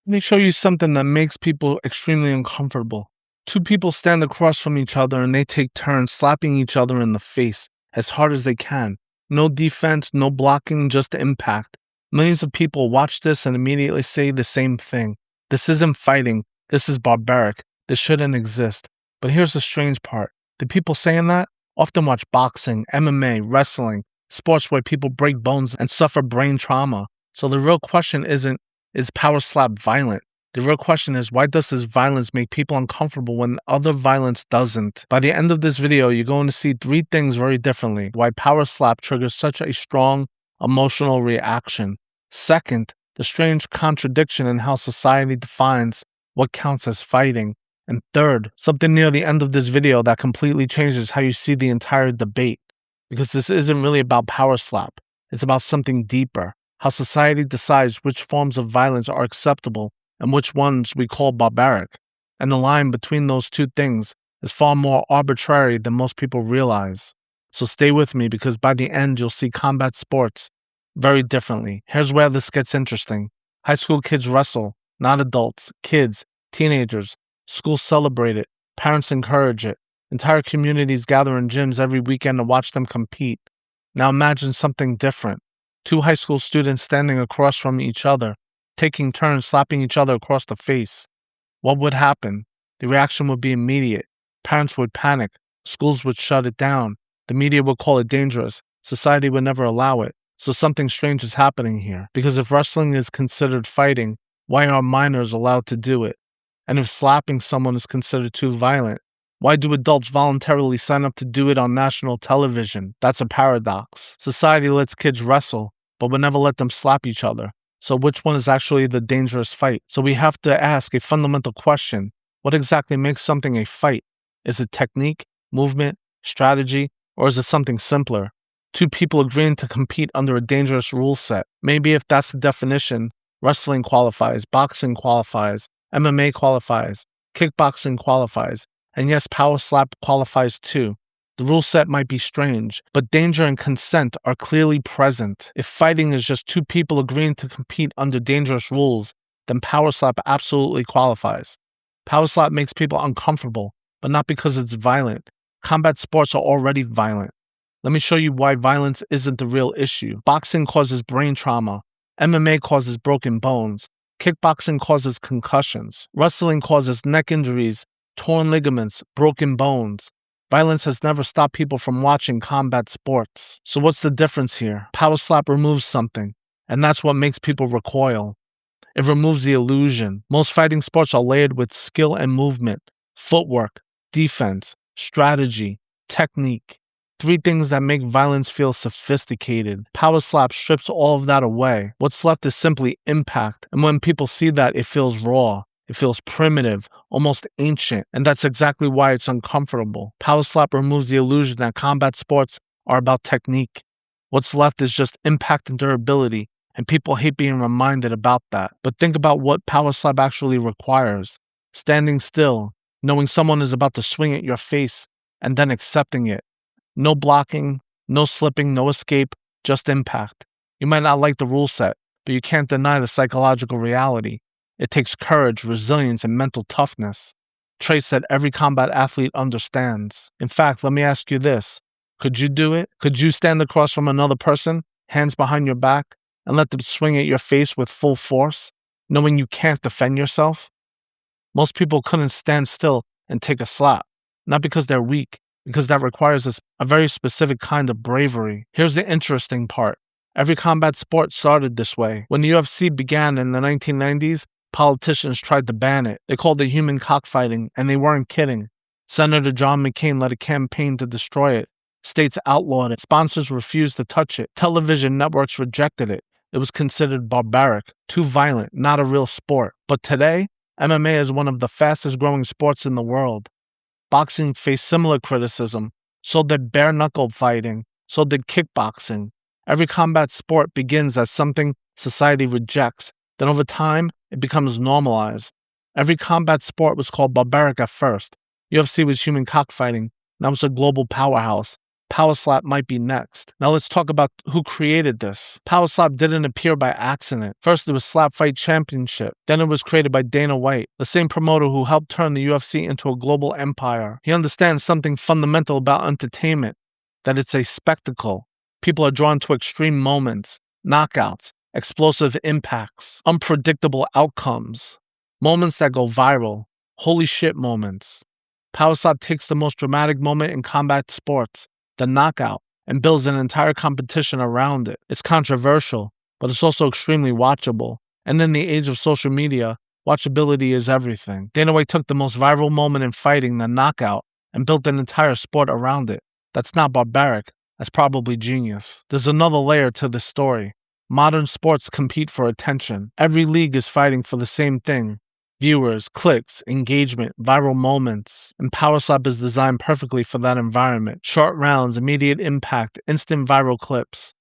Let me show you something that makes people extremely uncomfortable. Two people stand across from each other and they take turns slapping each other in the face as hard as they can. No defense, no blocking, just impact. Millions of people watch this and immediately say the same thing. This isn't fighting. This is barbaric. This shouldn't exist. But here's the strange part. The people saying that often watch boxing, MMA, wrestling, sports where people break bones and suffer brain trauma. So the real question isn't, is power slap violent? The real question is, why does this violence make people uncomfortable when other violence doesn't? By the end of this video, you're going to see three things very differently. Why power slap triggers such a strong emotional reaction. Second, the strange contradiction in how society defines what counts as fighting. And third, something near the end of this video that completely changes how you see the entire debate. Because this isn't really about power slap. It's about something deeper. How society decides which forms of violence are acceptable and which ones we call barbaric. And the line between those two things is far more arbitrary than most people realize. So stay with me because by the end you'll see combat sports very differently. Here's where this gets interesting. High school kids wrestle, not adults, kids, teenagers. Schools celebrate it, parents encourage it. Entire communities gather in gyms every weekend to watch them compete. Now imagine something different. Two high school students standing across from each other, taking turns slapping each other across the face. What would happen? The reaction would be immediate. Parents would panic. Schools would shut it down. The media would call it dangerous. Society would never allow it. So something strange is happening here. Because if wrestling is considered fighting, why are minors allowed to do it? And if slapping someone is considered too violent, why do adults voluntarily sign up to do it on national television? That's a paradox. Society lets kids wrestle, but would never let them slap each other. So which one is actually the dangerous fight? So we have to ask a fundamental question. What exactly makes something a fight? Is it technique, movement, strategy, or is it something simpler? Two people agreeing to compete under a dangerous rule set. Maybe if that's the definition, wrestling qualifies, boxing qualifies, MMA qualifies, kickboxing qualifies, and yes, power slap qualifies too. The rule set might be strange, but danger and consent are clearly present. If fighting is just two people agreeing to compete under dangerous rules, then power slap absolutely qualifies. Power slap makes people uncomfortable, but not because it's violent. Combat sports are already violent. Let me show you why violence isn't the real issue. Boxing causes brain trauma. MMA causes broken bones. Kickboxing causes concussions. Wrestling causes neck injuries, torn ligaments, broken bones. Violence has never stopped people from watching combat sports. So what's the difference here? Power slap removes something, and that's what makes people recoil. It removes the illusion. Most fighting sports are layered with skill and movement, footwork, defense, strategy, technique. Three things that make violence feel sophisticated. Power slap strips all of that away. What's left is simply impact. And when people see that, it feels raw. It feels primitive, almost ancient. And that's exactly why it's uncomfortable. Power slap removes the illusion that combat sports are about technique. What's left is just impact and durability. And people hate being reminded about that. But think about what power slap actually requires. Standing still, knowing someone is about to swing at your face, and then accepting it. No blocking, no slipping, no escape, just impact. You might not like the rule set, but you can't deny the psychological reality. It takes courage, resilience, and mental toughness, traits that every combat athlete understands. In fact, let me ask you this. Could you do it? Could you stand across from another person, hands behind your back, and let them swing at your face with full force, knowing you can't defend yourself? Most people couldn't stand still and take a slap, not because they're weak, because that requires a very specific kind of bravery. Here's the interesting part. Every combat sport started this way. When the UFC began in the 1990s, politicians tried to ban it. They called it human cockfighting, and they weren't kidding. Senator John McCain led a campaign to destroy it. States outlawed it. Sponsors refused to touch it. Television networks rejected it. It was considered barbaric, too violent, not a real sport. But today, MMA is one of the fastest growing sports in the world. Boxing faced similar criticism. So did bare-knuckle fighting. So did kickboxing. Every combat sport begins as something society rejects. Then over time, it becomes normalized. Every combat sport was called barbaric at first. UFC was human cockfighting. Now it's a global powerhouse. Power slap might be next. Now let's talk about who created this. Power slap didn't appear by accident. First, it was Slap Fight Championship. Then it was created by Dana White, the same promoter who helped turn the UFC into a global empire. He understands something fundamental about entertainment, that it's a spectacle. People are drawn to extreme moments, knockouts, explosive impacts, unpredictable outcomes, moments that go viral, holy shit moments. Power slap takes the most dramatic moment in combat sports, the knockout, and builds an entire competition around it. It's controversial, but it's also extremely watchable. And in the age of social media, watchability is everything. Dana White took the most viral moment in fighting, the knockout, and built an entire sport around it. That's not barbaric. That's probably genius. There's another layer to this story. Modern sports compete for attention. Every league is fighting for the same thing. Viewers, clicks, engagement, viral moments, and Power Slap is designed perfectly for that environment. Short rounds, immediate impact, instant viral clips.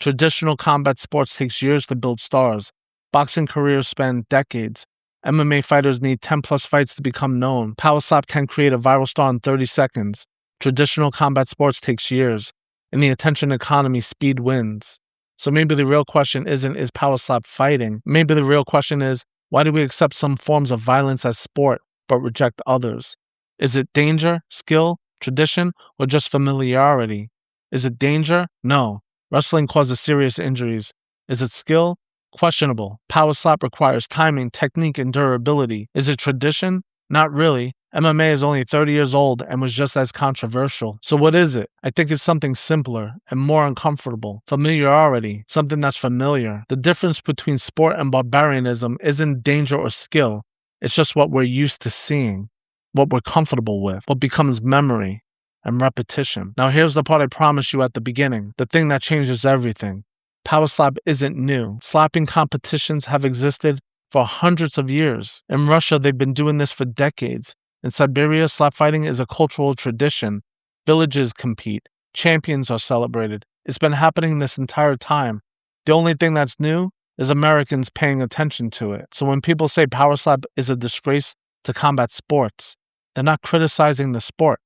Traditional combat sports takes years to build stars. Boxing careers span decades. MMA fighters need 10 plus fights to become known. Power Slap can create a viral star in 30 seconds. Traditional combat sports takes years. In the attention economy, speed wins. So maybe the real question isn't, is Power Slap fighting? Maybe the real question is, why do we accept some forms of violence as sport, but reject others? Is it danger, skill, tradition, or just familiarity? Is it danger? No. Wrestling causes serious injuries. Is it skill? Questionable. Power slap requires timing, technique, and durability. Is it tradition? Not really. MMA is only 30 years old and was just as controversial. So what is it? I think it's something simpler and more uncomfortable. Familiarity, something that's familiar. The difference between sport and barbarianism isn't danger or skill. It's just what we're used to seeing, what we're comfortable with, what becomes memory and repetition. Now here's the part I promised you at the beginning, the thing that changes everything. Power slap isn't new. Slapping competitions have existed for hundreds of years. In Russia, they've been doing this for decades. In Siberia, slap fighting is a cultural tradition. Villages compete. Champions are celebrated. It's been happening this entire time. The only thing that's new is Americans paying attention to it. So when people say power slap is a disgrace to combat sports, they're not criticizing the sport.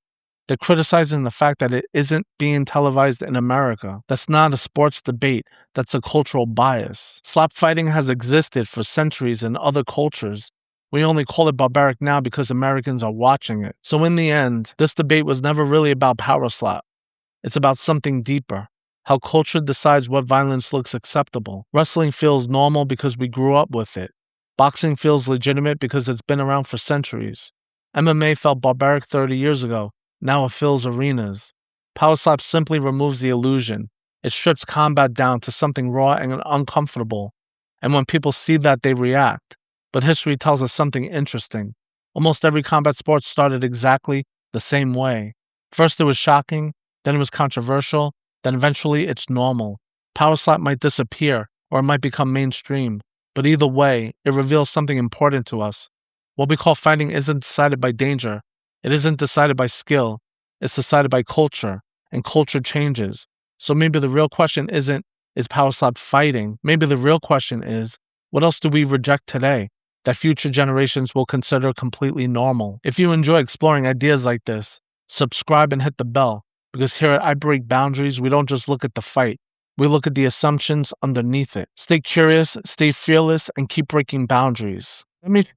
They're criticizing the fact that it isn't being televised in America. That's not a sports debate. That's a cultural bias. Slap fighting has existed for centuries in other cultures. We only call it barbaric now because Americans are watching it. So in the end, this debate was never really about power slap. It's about something deeper. How culture decides what violence looks acceptable. Wrestling feels normal because we grew up with it. Boxing feels legitimate because it's been around for centuries. MMA felt barbaric 30 years ago. Now it fills arenas. Power slap simply removes the illusion. It strips combat down to something raw and uncomfortable. And when people see that, they react. But history tells us something interesting. Almost every combat sport started exactly the same way. First it was shocking, then it was controversial, then eventually it's normal. Power slap might disappear, or it might become mainstream. But either way, it reveals something important to us. What we call fighting isn't decided by danger. It isn't decided by skill. It's decided by culture, and culture changes. So maybe the real question isn't, is power slap fighting? Maybe the real question is, what else do we reject today that future generations will consider completely normal? If you enjoy exploring ideas like this, subscribe and hit the bell, because here at I Break Boundaries, we don't just look at the fight. We look at the assumptions underneath it. Stay curious, stay fearless, and keep breaking boundaries. Let me